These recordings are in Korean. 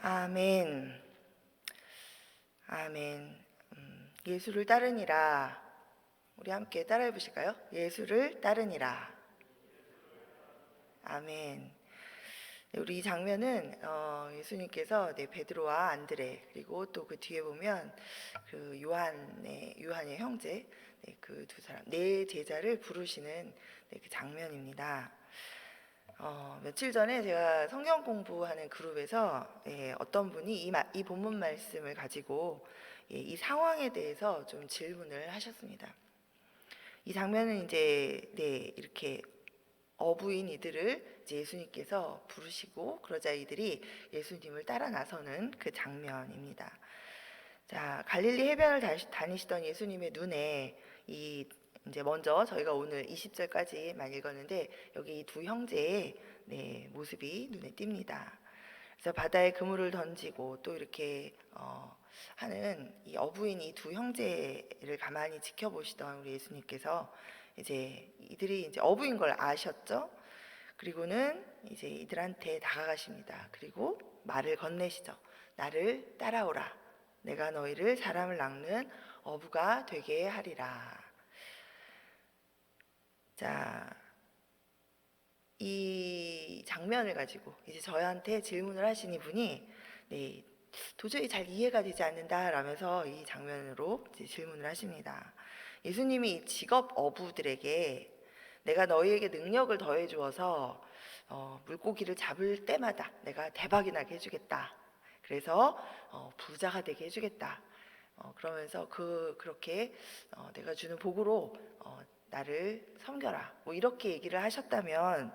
아멘. 아멘. 예수를 따르니라. 우리 함께 따라해 보실까요? 예수를 따르니라. 아멘. 네, 우리 이 장면은 예수님께서 베드로와 안드레, 그리고 또 그 뒤에 보면 그 요한의 형제, 그 두 사람, 네 제자를 부르시는 그 장면입니다. 며칠 전에 제가 성경 공부하는 그룹에서 어떤 분이 이 본문 말씀을 가지고 이 상황에 대해서 좀 질문을 하셨습니다. 이 장면은 이제 이렇게 어부인 이들을 이제 예수님께서 부르시고, 그러자 이들이 예수님을 따라 나서는 그 장면입니다. 자, 갈릴리 해변을 다니시던 예수님의 눈에 이제 먼저 저희가 오늘 20절까지만 읽었는데, 여기 이 두 형제의 모습이 눈에 띕니다. 그래서 바다에 그물을 던지고 또 이렇게 하는 이 어부인 이 두 형제를 가만히 지켜보시던 우리 예수님께서 이제 이들이 이제 어부인 걸 아셨죠? 그리고는 이제 이들한테 다가가십니다. 그리고 말을 건네시죠. 나를 따라오라. 내가 너희를 사람을 낚는 어부가 되게 하리라. 자, 이 장면을 가지고 이제 저한테 질문을 하신 이분이 도저히 잘 이해가 되지 않는다라면서 이 장면으로 이제 질문을 하십니다. 예수님이 이 직업 어부들에게 내가 너희에게 능력을 더해 주어서 물고기를 잡을 때마다 내가 대박이 나게 해주겠다. 그래서 부자가 되게 해주겠다. 그러면서 그렇게 내가 주는 복으로 나를 섬겨라. 뭐 이렇게 얘기를 하셨다면,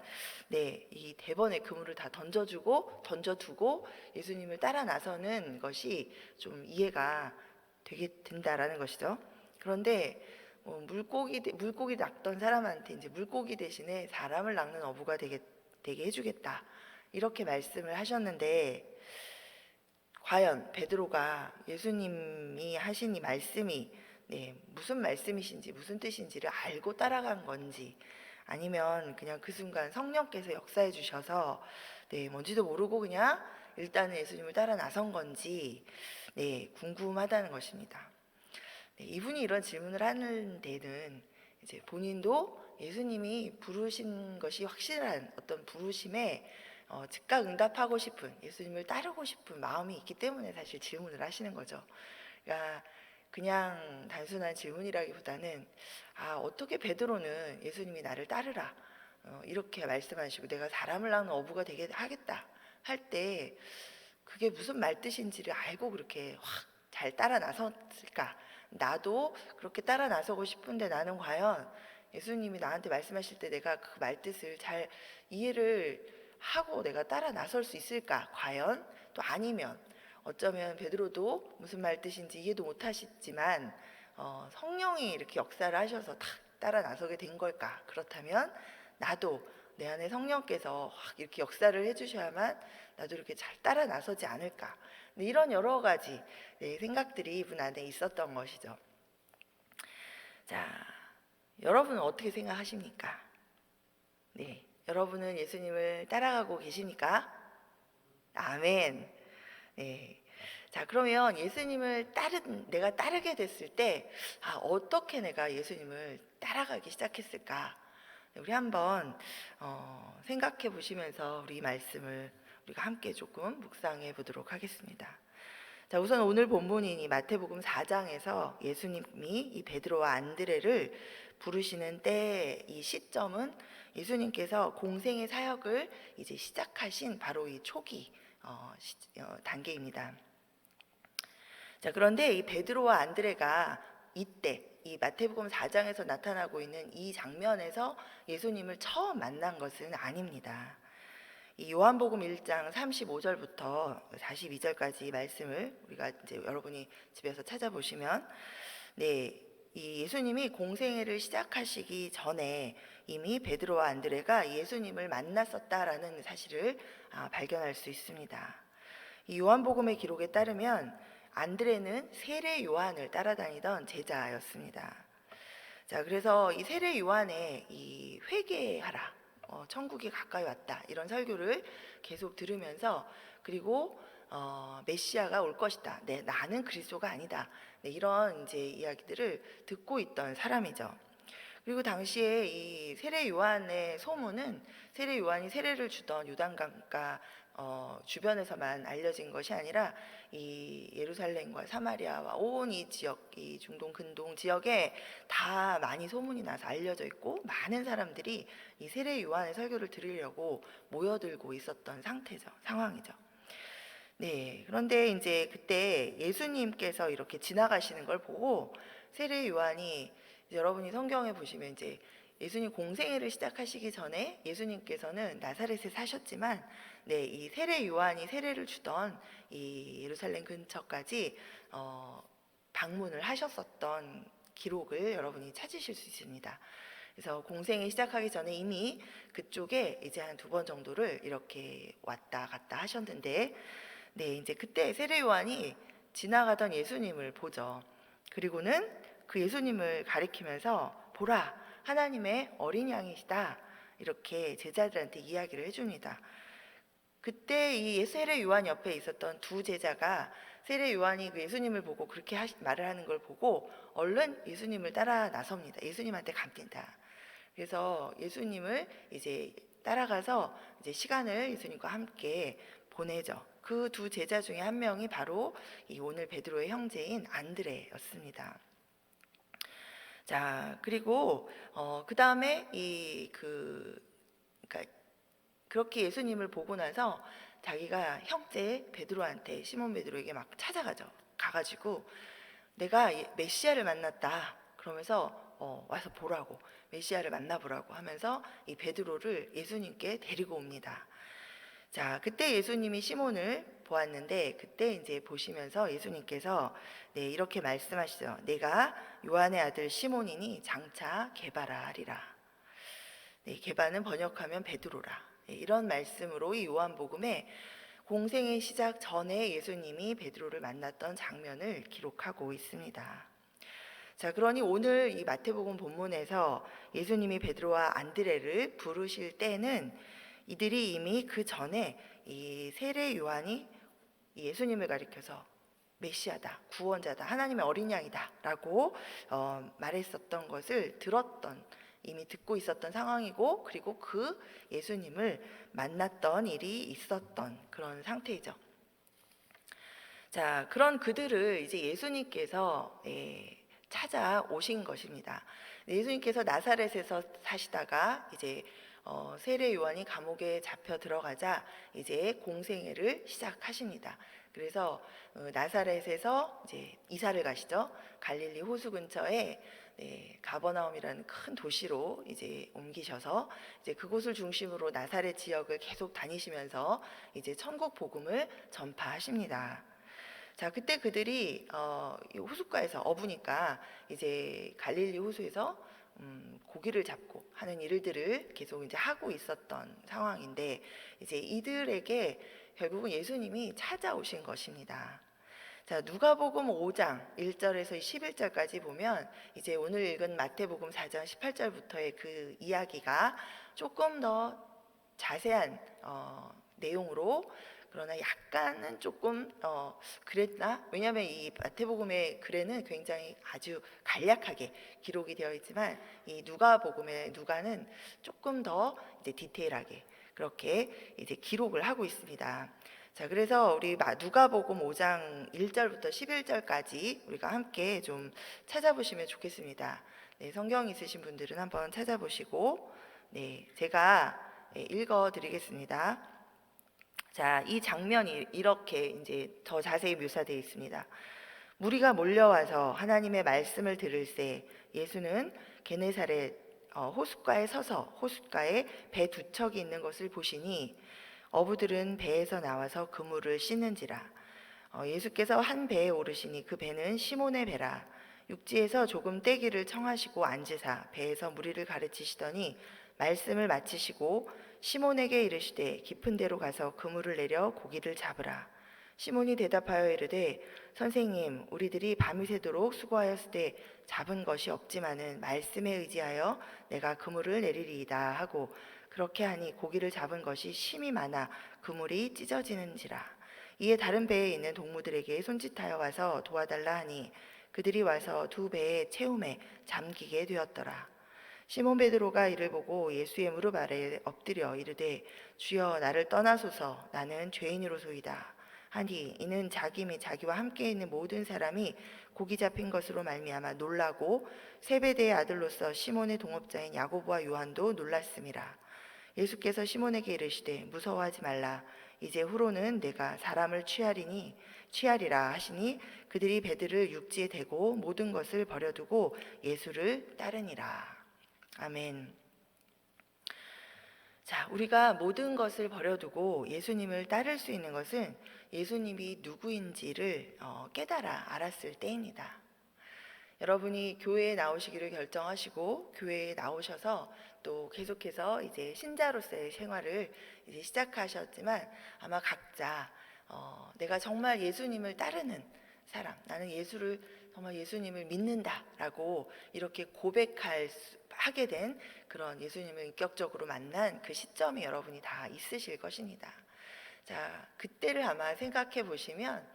이 대번에 그물을 다 던져두고 예수님을 따라 나서는 것이 좀 이해가 되게 된다라는 것이죠. 그런데 물고기 낚던 사람한테 이제 물고기 대신에 사람을 낚는 어부가 되게 해주겠다. 이렇게 말씀을 하셨는데, 과연 베드로가 예수님이 하신 이 말씀이 무슨 말씀이신지 무슨 뜻인지를 알고 따라간 건지, 아니면 그냥 그 순간 성령께서 역사해 주셔서 뭔지도 모르고 그냥 일단은 예수님을 따라 나선 건지 궁금하다는 것입니다. 이분이 이런 질문을 하는 데는 이제 본인도 예수님이 부르신 것이 확실한 어떤 부르심에 즉각 응답하고 싶은, 예수님을 따르고 싶은 마음이 있기 때문에 사실 질문을 하시는 거죠. 그러니까 그냥 단순한 질문이라기보다는 어떻게 베드로는 예수님이 나를 따르라 이렇게 말씀하시고 내가 사람을 낚는 어부가 되게 하겠다 할 때 그게 무슨 말뜻인지를 알고 그렇게 확 잘 따라 나섰을까? 나도 그렇게 따라 나서고 싶은데 나는 과연 예수님이 나한테 말씀하실 때 내가 그 말뜻을 잘 이해를 하고 내가 따라 나설 수 있을까? 과연? 또 아니면 어쩌면 베드로도 무슨 말뜻인지 이해도 못하시지만 성령이 이렇게 역사를 하셔서 탁 따라 나서게 된 걸까? 그렇다면 나도 내 안에 성령께서 확 이렇게 역사를 해주셔야만 나도 이렇게 잘 따라 나서지 않을까? 이런 여러 가지 생각들이 이분 안에 있었던 것이죠. 자, 여러분은 어떻게 생각하십니까? 여러분은 예수님을 따라가고 계십니까? 아멘. 자, 그러면 예수님을 내가 따르게 됐을 때 어떻게 내가 예수님을 따라가기 시작했을까? 우리 한번 생각해 보시면서 우리 말씀을 우리가 함께 조금 묵상해 보도록 하겠습니다. 자, 우선 오늘 본문인 이 마태복음 4장에서 예수님이 이 베드로와 안드레를 부르시는 때 이 시점은 예수님께서 공생의 사역을 이제 시작하신 바로 이 초기 단계입니다. 자, 그런데 이 베드로와 안드레가 이때 이 마태복음 4장에서 나타나고 있는 이 장면에서 예수님을 처음 만난 것은 아닙니다. 이 요한복음 1장 35절부터 42절까지 말씀을 우리가 이제 여러분이 집에서 찾아보시면 이 예수님이 공생애를 시작하시기 전에 이미 베드로와 안드레가 예수님을 만났었다라는 사실을 발견할 수 있습니다. 이 요한복음의 기록에 따르면 안드레는 세례 요한을 따라다니던 제자였습니다. 자, 그래서 이 세례 요한의 이 회개하라, 천국이 가까이 왔다 이런 설교를 계속 들으면서, 그리고 메시아가 올 것이다. 네, 나는 그리스도가 아니다. 네, 이런 이제 이야기들을 듣고 있던 사람이죠. 그리고 당시에 이 세례 요한의 소문은 세례 요한이 세례를 주던 요단강가 주변에서만 알려진 것이 아니라 이 예루살렘과 사마리아와 온 이 지역, 이 중동 근동 지역에 다 많이 소문이 나서 알려져 있고 많은 사람들이 이 세례 요한의 설교를 들으려고 모여들고 있었던 상황이죠. 네, 그런데 이제 그때 예수님께서 이렇게 지나가시는 걸 보고 세례 요한이, 여러분이 성경에 보시면 이제 예수님 공생애를 시작하시기 전에 예수님께서는 나사렛에 사셨지만, 네, 이 세례 요한이 세례를 주던 이 예루살렘 근처까지 방문을 하셨었던 기록을 여러분이 찾으실 수 있습니다. 그래서 공생이 시작하기 전에 이미 그쪽에 이제 한 2번 정도를 이렇게 왔다 갔다 하셨는데, 네, 이제 그때 세례 요한이 지나가던 예수님을 보죠. 그리고는 그 예수님을 가리키면서 보라, 하나님의 어린 양이시다, 이렇게 제자들한테 이야기를 해줍니다. 그때 이 세례 요한 옆에 있었던 2 제자가 세례 요한이 그 예수님을 보고 그렇게 말을 하는 걸 보고 얼른 예수님을 따라 나섭니다. 예수님한테 감긴다. 그래서 예수님을 이제 따라가서 이제 시간을 예수님과 함께 보내죠. 그 2 제자 중에 한 명이 바로 이 오늘 베드로의 형제인 안드레였습니다. 자, 그리고 그 다음에 그러니까 그렇게 예수님을 보고 나서 자기가 형제 베드로한테, 시몬 베드로에게 막 찾아가죠. 가가지고 내가 메시아를 만났다. 그러면서 와서 보라고, 메시아를 만나보라고 하면서 이 베드로를 예수님께 데리고 옵니다. 자, 그때 예수님이 시몬을 보았는데, 그때 이제 보시면서 예수님께서 네, 이렇게 말씀하시죠. 내가 요한의 아들 시몬이니 장차 게바라 하리라. 네, 게바는 번역하면 베드로라. 네, 이런 말씀으로 이 요한복음에 공생의 시작 전에 예수님이 베드로를 만났던 장면을 기록하고 있습니다. 자, 그러니 오늘 이 마태복음 본문에서 예수님이 베드로와 안드레를 부르실 때는 이들이 이미 그 전에 이 세례 요한이 예수님을 가리켜서 메시아다, 구원자다, 하나님의 어린 양이다 라고 말했었던 것을 이미 듣고 있었던 상황이고, 그리고 그 예수님을 만났던 일이 있었던 그런 상태이죠. 자, 그런 그들을 이제 예수님께서 찾아오신 것입니다. 예수님께서 나사렛에서 사시다가 이제 세례 요한이 감옥에 잡혀 들어가자 이제 공생애를 시작하십니다. 그래서 나사렛에서 이제 이사를 가시죠. 갈릴리 호수 근처에 가버나움이라는 큰 도시로 이제 옮기셔서 이제 그곳을 중심으로 나사렛 지역을 계속 다니시면서 이제 천국 복음을 전파하십니다. 자, 그때 그들이 호숫가에서 어부니까 이제 갈릴리 호수에서 고기를 잡고 하는 일들을 계속 이제 하고 있었던 상황인데, 이제 이들에게 결국은 예수님이 찾아오신 것입니다. 자, 누가복음 5장 1절에서 11절까지 보면 이제 오늘 읽은 마태복음 4장 18절부터의 그 이야기가 조금 더 자세한 내용으로, 그러나 약간은 조금 그랬나? 왜냐하면 이 마태복음의 글에는 굉장히 아주 간략하게 기록이 되어 있지만 이 누가복음의 누가는 조금 더 이제 디테일하게 그렇게 이제 기록을 하고 있습니다. 자, 그래서 우리 누가복음 5장 1절부터 11절까지 우리가 함께 좀 찾아보시면 좋겠습니다. 네, 성경 있으신 분들은 한번 찾아보시고, 네, 제가 읽어드리겠습니다. 자, 이 장면이 이렇게 이제 더 자세히 묘사되어 있습니다. 무리가 몰려와서 하나님의 말씀을 들을새 예수는 게네사렛 호숫가에 서서 호숫가에 배 2척이 있는 것을 보시니 어부들은 배에서 나와서 그물을 씻는지라. 예수께서 한 배에 오르시니 그 배는 시몬의 배라. 육지에서 조금 떼기를 청하시고 앉으사 배에서 무리를 가르치시더니 말씀을 마치시고 시몬에게 이르시되 깊은 데로 가서 그물을 내려 고기를 잡으라. 시몬이 대답하여 이르되 선생님, 우리들이 밤이 새도록 수고하였으되 잡은 것이 없지만은 말씀에 의지하여 내가 그물을 내리리이다 하고 그렇게 하니 고기를 잡은 것이 심이 많아 그물이 찢어지는지라. 이에 다른 배에 있는 동무들에게 손짓하여 와서 도와달라 하니 그들이 와서 두 배의 채움에 잠기게 되었더라. 시몬 베드로가 이를 보고 예수의 무릎 아래에 엎드려 이르되 주여 나를 떠나소서 나는 죄인으로소이다 하니 이는 자기 및 자기와 함께 있는 모든 사람이 고기 잡힌 것으로 말미암아 놀라고 세베대의 아들로서 시몬의 동업자인 야고보와 요한도 놀랐음이라. 예수께서 시몬에게 이르시되 무서워하지 말라 이제 후로는 내가 사람을 취하리라 하시니 그들이 배들을 육지에 대고 모든 것을 버려두고 예수를 따르니라. 아멘. 자, 우리가 모든 것을 버려두고 예수님을 따를 수 있는 것은 예수님이 누구인지를 깨달아 알았을 때입니다. 여러분이 교회에 나오시기를 결정하시고 교회에 나오셔서 또 계속해서 이제 신자로서의 생활을 이제 시작하셨지만 아마 각자 내가 정말 예수님을 따르는 사람, 나는 정말 예수님을 믿는다라고 이렇게 하게 된 그런 예수님을 인격적으로 만난 그 시점이 여러분이 다 있으실 것입니다. 자, 그때를 아마 생각해 보시면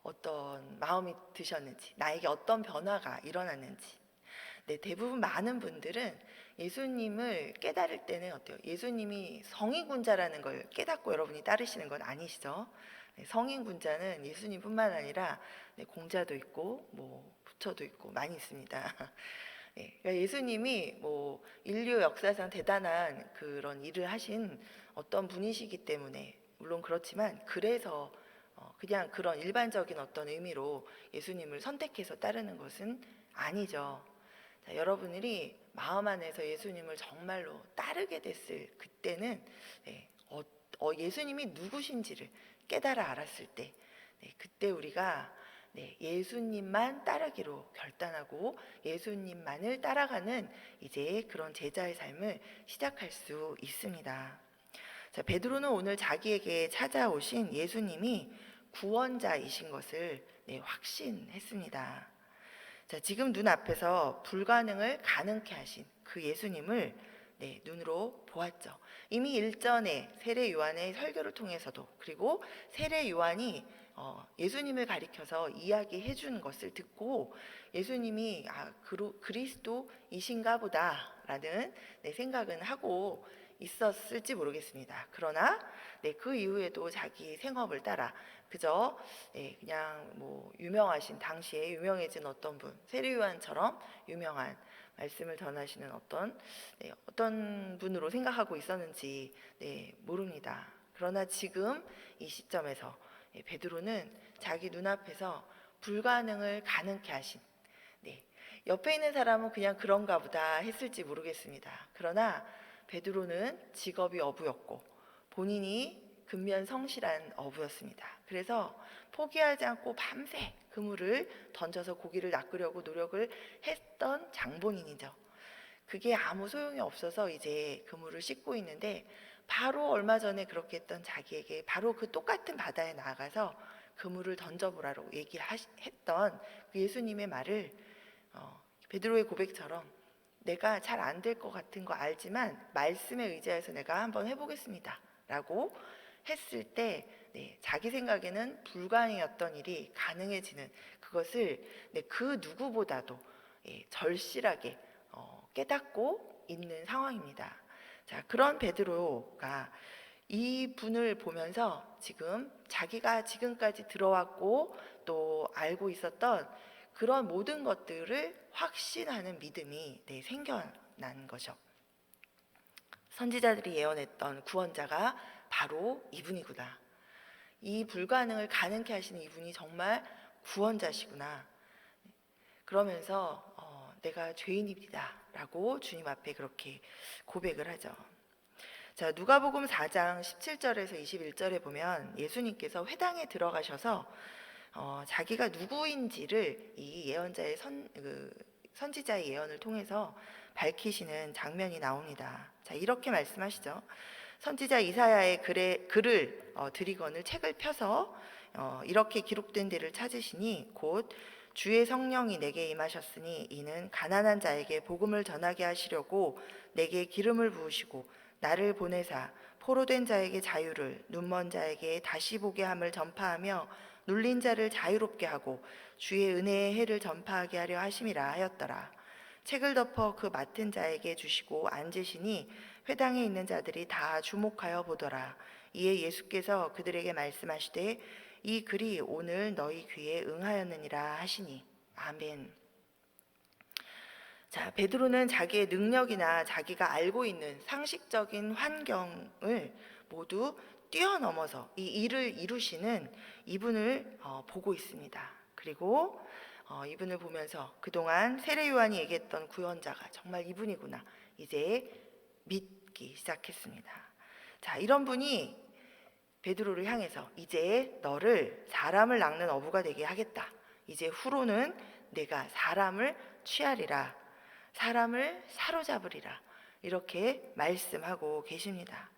어떤 마음이 드셨는지, 나에게 어떤 변화가 일어났는지. 네, 대부분 많은 분들은 예수님을 깨달을 때는 어때요? 예수님이 성인군자라는 걸 깨닫고 여러분이 따르시는 건 아니시죠? 네, 성인군자는 예수님뿐만 아니라 공자도 있고 부처도 있고 많이 있습니다. 네, 그러니까 예수님이 인류 역사상 대단한 그런 일을 하신 어떤 분이시기 때문에 물론 그렇지만 그래서 그냥 그런 일반적인 어떤 의미로 예수님을 선택해서 따르는 것은 아니죠. 자, 여러분들이 마음 안에서 예수님을 정말로 따르게 됐을 그때는 예수님이 누구신지를 깨달아 알았을 때 그때 우리가 예수님만 따르기로 결단하고 예수님만을 따라가는 이제 그런 제자의 삶을 시작할 수 있습니다. 자, 베드로는 오늘 자기에게 찾아오신 예수님이 구원자이신 것을 확신했습니다. 자, 지금 눈앞에서 불가능을 가능케 하신 그 예수님을 눈으로 보았죠. 이미 일전에 세례 요한의 설교를 통해서도 그리고 세례 요한이 예수님을 가리켜서 이야기해 준 것을 듣고 예수님이 그리스도이신가 보다라는 생각은 하고 있었을지 모르겠습니다. 그러나 그 이후에도 자기 생업을 따라 그저 그냥 유명하신 당시에 유명해진 어떤 분 세례 요한처럼 유명한 말씀을 전하시는 어떤 분으로 생각하고 있었는지 모릅니다. 그러나 지금 이 시점에서 베드로는 자기 눈앞에서 불가능을 가능케 하신 옆에 있는 사람은 그냥 그런가 보다 했을지 모르겠습니다. 그러나 베드로는 직업이 어부였고 본인이 근면 성실한 어부였습니다. 그래서 포기하지 않고 밤새 그물을 던져서 고기를 낚으려고 노력을 했던 장본인이죠. 그게 아무 소용이 없어서 이제 그물을 씻고 있는데 바로 얼마 전에 그렇게 했던 자기에게 바로 그 똑같은 바다에 나가서 그물을 던져보라고 했던 그 예수님의 말을 베드로의 고백처럼 내가 잘 안 될 것 같은 거 알지만 말씀에 의지해서 내가 한번 해보겠습니다 라고 했을 때 자기 생각에는 불가능이었던 일이 가능해지는 그것을 그 누구보다도 절실하게 깨닫고 있는 상황입니다. 자, 그런 베드로가 이 분을 보면서 지금 자기가 지금까지 들어왔고 또 알고 있었던 그런 모든 것들을 확신하는 믿음이 생겨난 거죠. 선지자들이 예언했던 구원자가 바로 이분이구나. 이 불가능을 가능케 하시는 이분이 정말 구원자시구나. 그러면서 내가 죄인입니다 라고 주님 앞에 그렇게 고백을 하죠. 자, 누가복음 4장 17절에서 21절에 보면 예수님께서 회당에 들어가셔서 자기가 누구인지를 이 예언자의 선지자의 예언을 통해서 밝히시는 장면이 나옵니다. 자, 이렇게 말씀하시죠. 선지자 이사야의 글을 드리거늘 책을 펴서 이렇게 기록된 데를 찾으시니 곧 주의 성령이 내게 임하셨으니 이는 가난한 자에게 복음을 전하게 하시려고 내게 기름을 부으시고 나를 보내사 포로된 자에게 자유를, 눈먼 자에게 다시 보게 함을 전파하며 눌린 자를 자유롭게 하고 주의 은혜의 해를 전파하게 하려 하심이라 하였더라. 책을 덮어 그 맡은 자에게 주시고 앉으시니 회당에 있는 자들이 다 주목하여 보더라. 이에 예수께서 그들에게 말씀하시되 이 글이 오늘 너희 귀에 응하였느니라 하시니. 아멘. 자, 베드로는 자기의 능력이나 자기가 알고 있는 상식적인 환경을 모두 뛰어넘어서 이 일을 이루시는 이분을 보고 있습니다. 그리고 이분을 보면서 그동안 세례 요한이 얘기했던 구원자가 정말 이분이구나, 이제 믿기 시작했습니다. 자, 이런 분이 베드로를 향해서 이제 너를 사람을 낚는 어부가 되게 하겠다. 이제 후로는 내가 사람을 취하리라. 사람을 사로잡으리라. 이렇게 말씀하고 계십니다.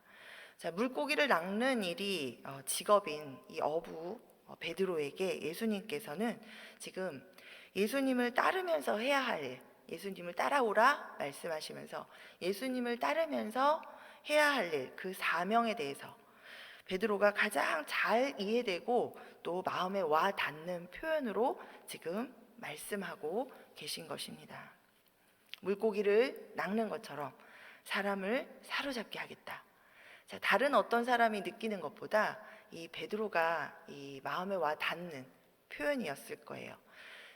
자, 물고기를 낚는 일이 직업인 이 어부 베드로에게 예수님께서는 지금 예수님을 따르면서 해야 할 일, 예수님을 따라오라 말씀하시면서 예수님을 따르면서 해야 할 일, 그 사명에 대해서 베드로가 가장 잘 이해되고 또 마음에 와 닿는 표현으로 지금 말씀하고 계신 것입니다. 물고기를 낚는 것처럼 사람을 사로잡게 하겠다. 자, 다른 어떤 사람이 느끼는 것보다 이 베드로가 이 마음에 와 닿는 표현이었을 거예요.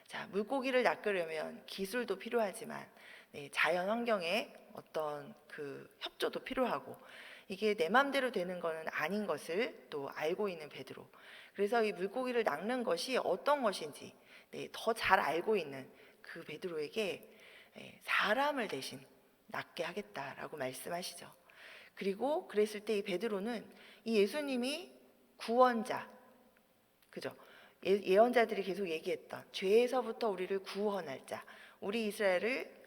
자, 물고기를 낚으려면 기술도 필요하지만 자연 환경에 어떤 그 협조도 필요하고 이게 내 맘대로 되는 것은 아닌 것을 또 알고 있는 베드로. 그래서 이 물고기를 낚는 것이 어떤 것인지 더 잘 알고 있는 그 베드로에게 사람을 대신 낚게 하겠다라고 말씀하시죠. 그리고 그랬을 때 이 베드로는 이 예수님이 구원자, 그죠? 예언자들이 계속 얘기했던 죄에서부터 우리를 구원할 자, 우리 이스라엘을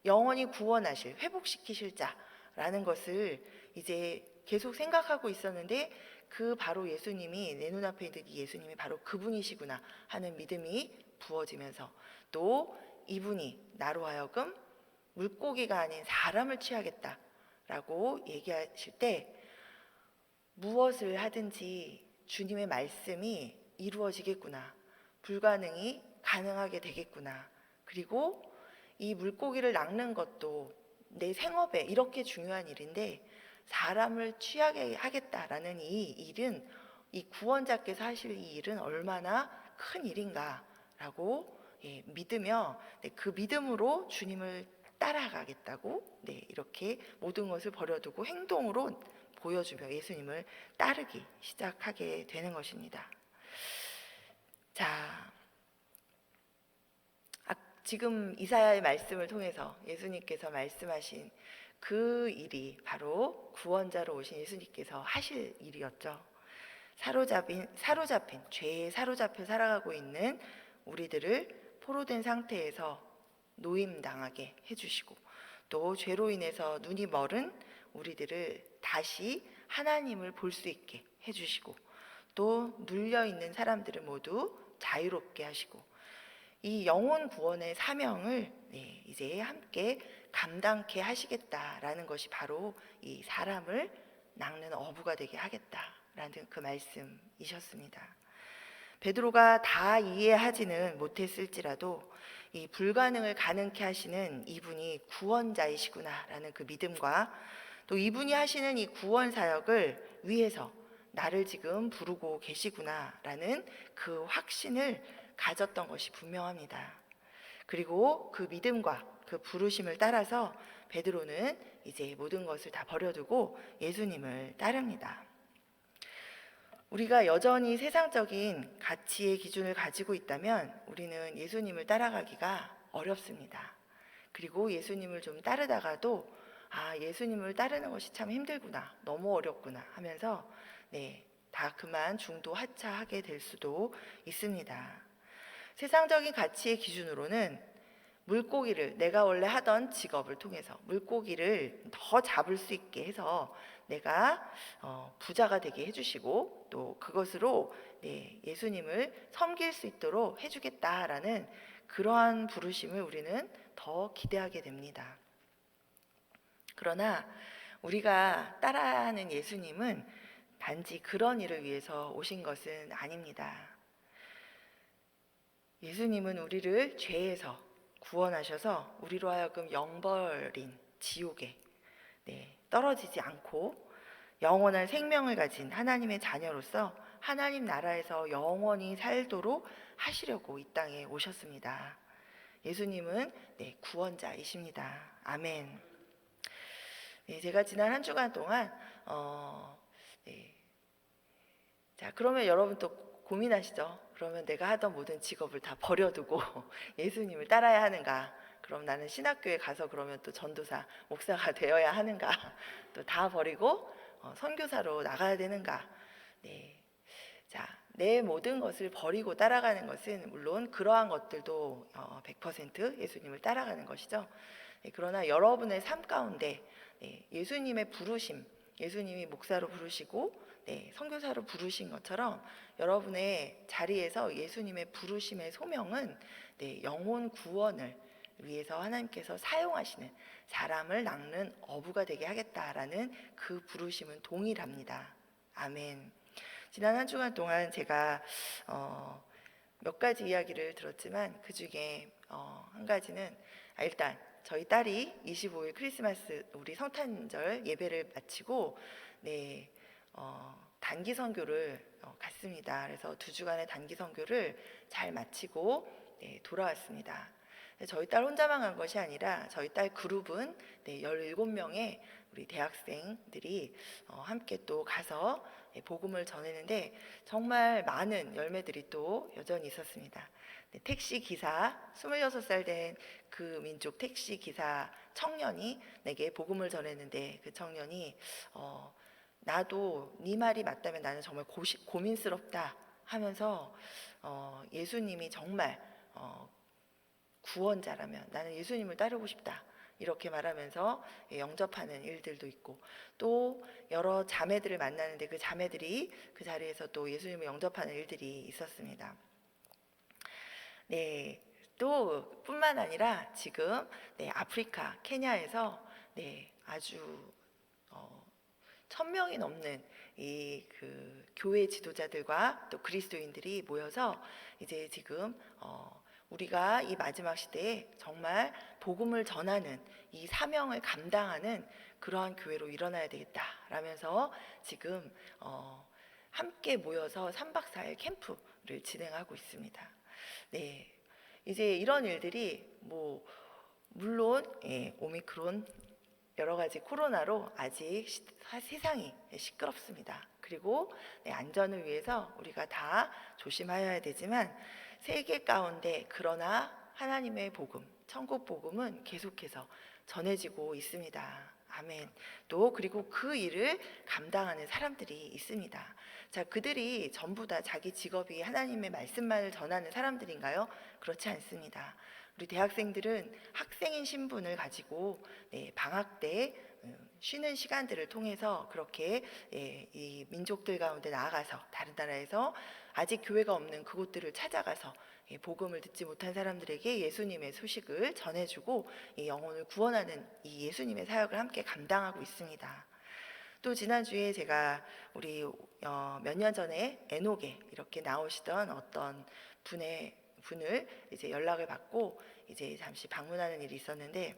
영원히 구원하실, 회복시키실 자라는 것을 이제 계속 생각하고 있었는데 그 바로 예수님이 내 눈앞에 있는 이 예수님이 바로 그분이시구나 하는 믿음이 부어지면서 또 이분이 나로 하여금 물고기가 아닌 사람을 취하겠다라고 얘기하실 때 무엇을 하든지 주님의 말씀이 이루어지겠구나, 불가능이 가능하게 되겠구나, 그리고 이 물고기를 낚는 것도 내 생업에 이렇게 중요한 일인데 사람을 취하게 하겠다라는 이 일은, 이 구원자께서 하실 이 일은 얼마나 큰 일인가라고 믿으며 그 믿음으로 주님을 따라가겠다고 이렇게 모든 것을 버려두고 행동으로 보여주며 예수님을 따르기 시작하게 되는 것입니다. 자, 지금 이사야의 말씀을 통해서 예수님께서 말씀하신 그 일이 바로 구원자로 오신 예수님께서 하실 일이었죠. 사로잡힌 죄에 사로잡혀 살아가고 있는 우리들을 포로된 상태에서 노임당하게 해주시고 또 죄로 인해서 눈이 멀은 우리들을 다시 하나님을 볼 수 있게 해주시고 또 눌려있는 사람들을 모두 자유롭게 하시고 이 영혼 구원의 사명을 이제 함께 감당케 하시겠다라는 것이 바로 이 사람을 낚는 어부가 되게 하겠다라는 그 말씀이셨습니다. 베드로가 다 이해하지는 못했을지라도 이 불가능을 가능케 하시는 이분이 구원자이시구나라는 그 믿음과 또 이분이 하시는 이 구원 사역을 위해서 나를 지금 부르고 계시구나라는 그 확신을 가졌던 것이 분명합니다. 그리고 그 믿음과 그 부르심을 따라서 베드로는 이제 모든 것을 다 버려두고 예수님을 따릅니다. 우리가 여전히 세상적인 가치의 기준을 가지고 있다면 우리는 예수님을 따라가기가 어렵습니다. 그리고 예수님을 좀 따르다가도 예수님을 따르는 것이 참 힘들구나, 너무 어렵구나 하면서 다 그만 중도 하차하게 될 수도 있습니다. 세상적인 가치의 기준으로는 물고기를, 내가 원래 하던 직업을 통해서 물고기를 더 잡을 수 있게 해서 내가 부자가 되게 해주시고 또 그것으로 예수님을 섬길 수 있도록 해주겠다라는 그러한 부르심을 우리는 더 기대하게 됩니다. 그러나 우리가 따라하는 예수님은 단지 그런 일을 위해서 오신 것은 아닙니다. 예수님은 우리를 죄에서 구원하셔서 우리로 하여금 영벌인 지옥에 떨어지지 않고 영원한 생명을 가진 하나님의 자녀로서 하나님 나라에서 영원히 살도록 하시려고 이 땅에 오셨습니다. 예수님은 구원자이십니다. 아멘. 제가 지난 한 주간 동안 자, 그러면 여러분 또 고민하시죠? 그러면 내가 하던 모든 직업을 다 버려두고 예수님을 따라야 하는가? 그럼 나는 신학교에 가서 그러면 또 전도사, 목사가 되어야 하는가? 또 다 버리고 선교사로 나가야 되는가? 자, 내 모든 것을 버리고 따라가는 것은 물론 그러한 것들도 100% 예수님을 따라가는 것이죠. 그러나 여러분의 삶 가운데 예수님의 부르심, 예수님이 목사로 부르시고 선교사로 부르신 것처럼 여러분의 자리에서 예수님의 부르심의 소명은 영혼 구원을 위해서 하나님께서 사용하시는 사람을 낚는 어부가 되게 하겠다라는 그 부르심은 동일합니다. 아멘. 지난 한 주간 동안 제가 몇 가지 이야기를 들었지만 그 중에 한 가지는 일단 저희 딸이 25일 크리스마스 우리 성탄절 예배를 마치고 단기 선교를 갔습니다. 그래서 2주간의 단기 선교를 잘 마치고 돌아왔습니다. 저희 딸 혼자만 간 것이 아니라 저희 딸 그룹은 17명의 우리 대학생들이 함께 또 가서 복음을 전했는데 정말 많은 열매들이 또 여전히 있었습니다. 택시 기사 26살 된 그 민족 택시 기사 청년이 내게 복음을 전했는데 그 청년이 나도 네 말이 맞다면 나는 정말 고민스럽다 하면서 예수님이 정말 구원자라면 나는 예수님을 따르고 싶다 이렇게 말하면서 영접하는 일들도 있고 또 여러 자매들을 만나는데 그 자매들이 그 자리에서 또 예수님을 영접하는 일들이 있었습니다. 또 뿐만 아니라 지금 아프리카 케냐에서 아주 1000명이 넘는 그 교회 지도자들과 또 그리스도인들이 모여서 이제 지금 우리가 이 마지막 시대에 정말 복음을 전하는 이 사명을 감당하는 그러한 교회로 일어나야 되겠다라면서 지금 함께 모여서 3박 4일 캠프를 진행하고 있습니다. 이제 이런 일들이 물론 오미크론 여러 가지 코로나로 아직 세상이 시끄럽습니다. 그리고 안전을 위해서 우리가 다 조심하여야 되지만 세계 가운데 그러나 하나님의 복음, 천국 복음은 계속해서 전해지고 있습니다. 아멘. 또 그리고 그 일을 감당하는 사람들이 있습니다. 자, 그들이 전부 다 자기 직업이 하나님의 말씀만을 전하는 사람들인가요? 그렇지 않습니다. 우리 대학생들은 학생인 신분을 가지고 방학 때 쉬는 시간들을 통해서 그렇게 이 민족들 가운데 나아가서 다른 나라에서 아직 교회가 없는 그곳들을 찾아가서 복음을 듣지 못한 사람들에게 예수님의 소식을 전해주고 영혼을 구원하는 이 예수님의 사역을 함께 감당하고 있습니다. 또 지난주에 제가 우리 몇 년 전에 에녹에 이렇게 나오시던 어떤 분을 이제 연락을 받고 이제 잠시 방문하는 일이 있었는데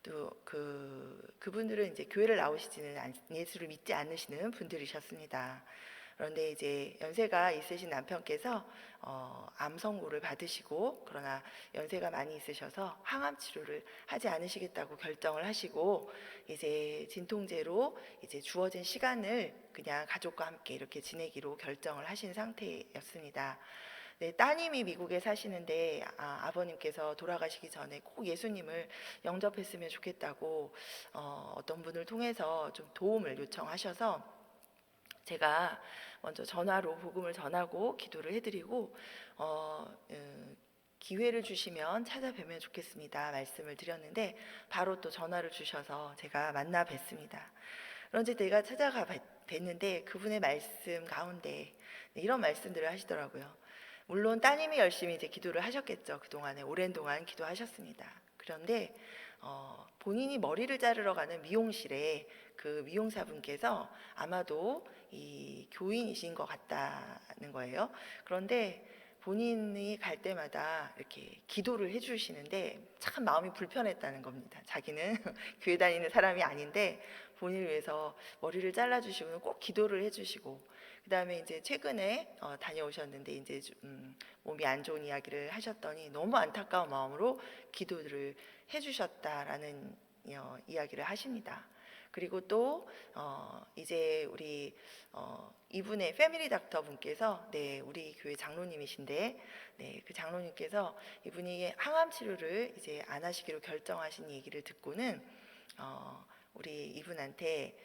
또 그분들은 이제 교회를 나오시지는 예수를 믿지 않으시는 분들이셨습니다. 그런데 이제 연세가 있으신 남편께서 암 선고를 받으시고 그러나 연세가 많이 있으셔서 항암 치료를 하지 않으시겠다고 결정을 하시고 이제 진통제로 이제 주어진 시간을 그냥 가족과 함께 이렇게 지내기로 결정을 하신 상태였습니다. 따님이 미국에 사시는데 아버님께서 돌아가시기 전에 꼭 예수님을 영접했으면 좋겠다고 어떤 분을 통해서 좀 도움을 요청하셔서 제가 먼저 전화로 복음을 전하고 기도를 해드리고 기회를 주시면 찾아뵈면 좋겠습니다 말씀을 드렸는데 바로 또 전화를 주셔서 제가 만나 뵀습니다. 그런데 내가 찾아가 뵀는데 그분의 말씀 가운데 이런 말씀들을 하시더라고요. 물론 따님이 열심히 이제 기도를 하셨겠죠. 그동안에 오랜 동안 기도하셨습니다. 그런데 본인이 머리를 자르러 가는 미용실에 그 미용사분께서 아마도 이 교인이신 것 같다는 거예요. 그런데 본인이 갈 때마다 이렇게 기도를 해주시는데 참 마음이 불편했다는 겁니다. 자기는 교회 다니는 사람이 아닌데 본인을 위해서 머리를 잘라주시고는 꼭 기도를 해주시고, 그 다음에 이제 최근에 다녀오셨는데 이제 몸이 안 좋은 이야기를 하셨더니 너무 안타까운 마음으로 기도를 해주셨다라는 이야기를 하십니다. 그리고 또 이제 우리 이분의 패밀리 닥터 분께서 우리 교회 장로님이신데 그 장로님께서 이분이 항암 치료를 이제 안 하시기로 결정하신 얘기를 듣고는 우리 이분한테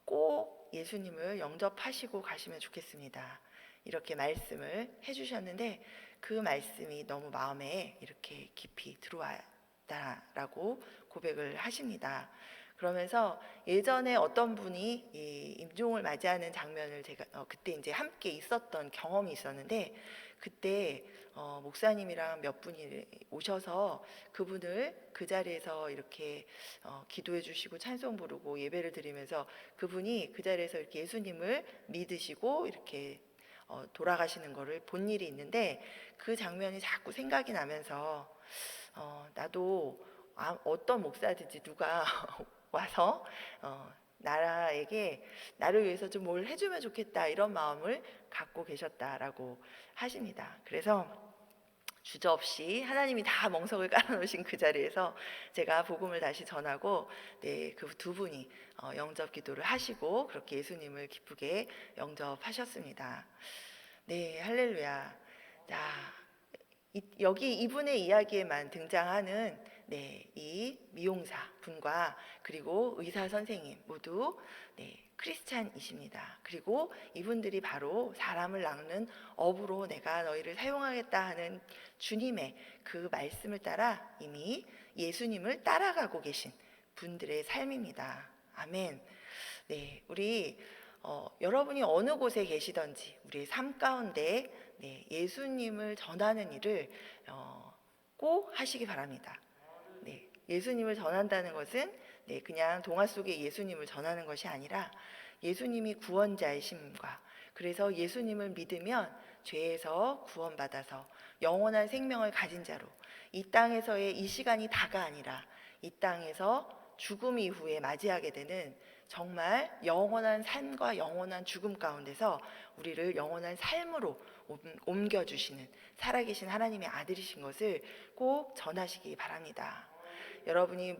꼭 예수님을 영접하시고 가시면 좋겠습니다, 이렇게 말씀을 해주셨는데 그 말씀이 너무 마음에 이렇게 깊이 들어왔다라고 고백을 하십니다. 그러면서 예전에 어떤 분이 이 임종을 맞이하는 장면을 제가 그때 이제 함께 있었던 경험이 있었는데, 그때 목사님이랑 몇 분이 오셔서 그분을 그 자리에서 이렇게 기도해 주시고 찬송 부르고 예배를 드리면서 그분이 그 자리에서 이렇게 예수님을 믿으시고 이렇게 돌아가시는 거를 본 일이 있는데, 그 장면이 자꾸 생각이 나면서 나도 어떤 목사든지 누가 와서 나를 위해서 좀 뭘 해주면 좋겠다 이런 마음을 갖고 계셨다라고 하십니다. 그래서 주저없이 하나님이 다 멍석을 깔아놓으신 그 자리에서 제가 복음을 다시 전하고 그 두 분이 영접 기도를 하시고 그렇게 예수님을 기쁘게 영접하셨습니다. 네, 할렐루야. 자, 여기 이분의 이야기에만 등장하는 이 미용사 분과 그리고 의사 선생님 모두 크리스찬이십니다. 그리고 이분들이 바로 사람을 낚는 어부로 내가 너희를 사용하겠다 하는 주님의 그 말씀을 따라 이미 예수님을 따라가고 계신 분들의 삶입니다. 아멘. 우리 여러분이 어느 곳에 계시든지 우리의 삶 가운데 예수님을 전하는 일을 꼭 하시기 바랍니다. 예수님을 전한다는 것은 그냥 동화 속의 예수님을 전하는 것이 아니라 예수님이 구원자이심과, 그래서 예수님을 믿으면 죄에서 구원받아서 영원한 생명을 가진 자로 이 땅에서의 이 시간이 다가 아니라 이 땅에서 죽음 이후에 맞이하게 되는 정말 영원한 삶과 영원한 죽음 가운데서 우리를 영원한 삶으로 옮겨주시는 살아계신 하나님의 아들이신 것을 꼭 전하시기 바랍니다. 여러분이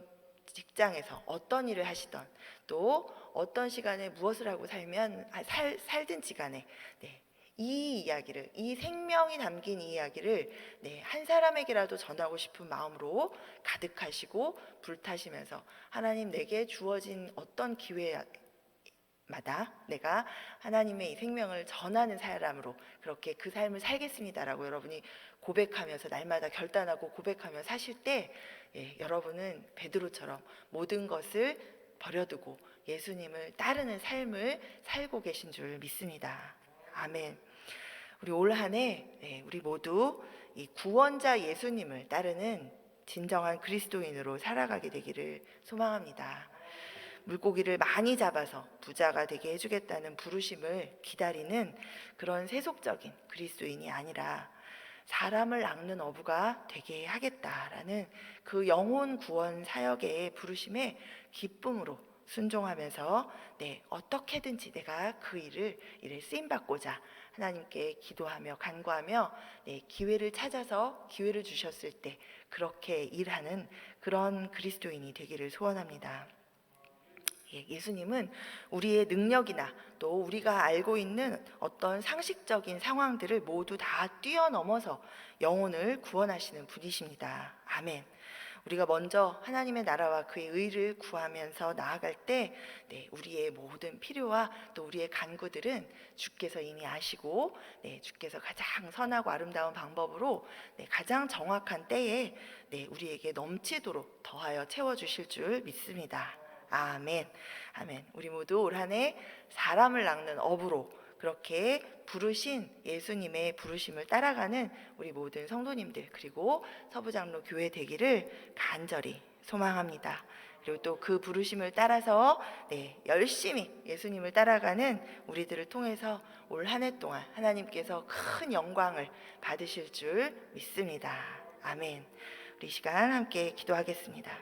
직장에서 어떤 일을 하시던 또 어떤 시간에 무엇을 하고 살든지 간에 이 이야기를, 이 생명이 담긴 이 이야기를 한 사람에게라도 전하고 싶은 마음으로 가득하시고 불타시면서 하나님 내게 주어진 어떤 기회마다 내가 하나님의 이 생명을 전하는 사람으로 그렇게 그 삶을 살겠습니다라고 여러분이 고백하면서 날마다 결단하고 고백하며 사실 때 여러분은 베드로처럼 모든 것을 버려두고 예수님을 따르는 삶을 살고 계신 줄 믿습니다. 아멘. 우리 올 한 해 우리 모두 이 구원자 예수님을 따르는 진정한 그리스도인으로 살아가게 되기를 소망합니다. 물고기를 많이 잡아서 부자가 되게 해주겠다는 부르심을 기다리는 그런 세속적인 그리스도인이 아니라 사람을 낚는 어부가 되게 하겠다라는 그 영혼 구원 사역의 부르심에 기쁨으로 순종하면서 어떻게든지 내가 그 일을 쓰임받고자 하나님께 기도하며 간구하며 기회를 찾아서 기회를 주셨을 때 그렇게 일하는 그런 그리스도인이 되기를 소원합니다. 예수님은 우리의 능력이나 또 우리가 알고 있는 어떤 상식적인 상황들을 모두 다 뛰어넘어서 영혼을 구원하시는 분이십니다. 아멘. 우리가 먼저 하나님의 나라와 그의 의를 구하면서 나아갈 때 우리의 모든 필요와 또 우리의 간구들은 주께서 이미 아시고 주께서 가장 선하고 아름다운 방법으로 가장 정확한 때에 우리에게 넘치도록 더하여 채워주실 줄 믿습니다. 아멘. 아멘. 우리 모두 올 한 해 사람을 낚는 어부로 그렇게 부르신 예수님의 부르심을 따라가는 우리 모든 성도님들 그리고 서부장로 교회 되기를 간절히 소망합니다. 그리고 또 그 부르심을 따라서 열심히 예수님을 따라가는 우리들을 통해서 올 한 해 동안 하나님께서 큰 영광을 받으실 줄 믿습니다. 아멘. 우리 이 시간 함께 기도하겠습니다.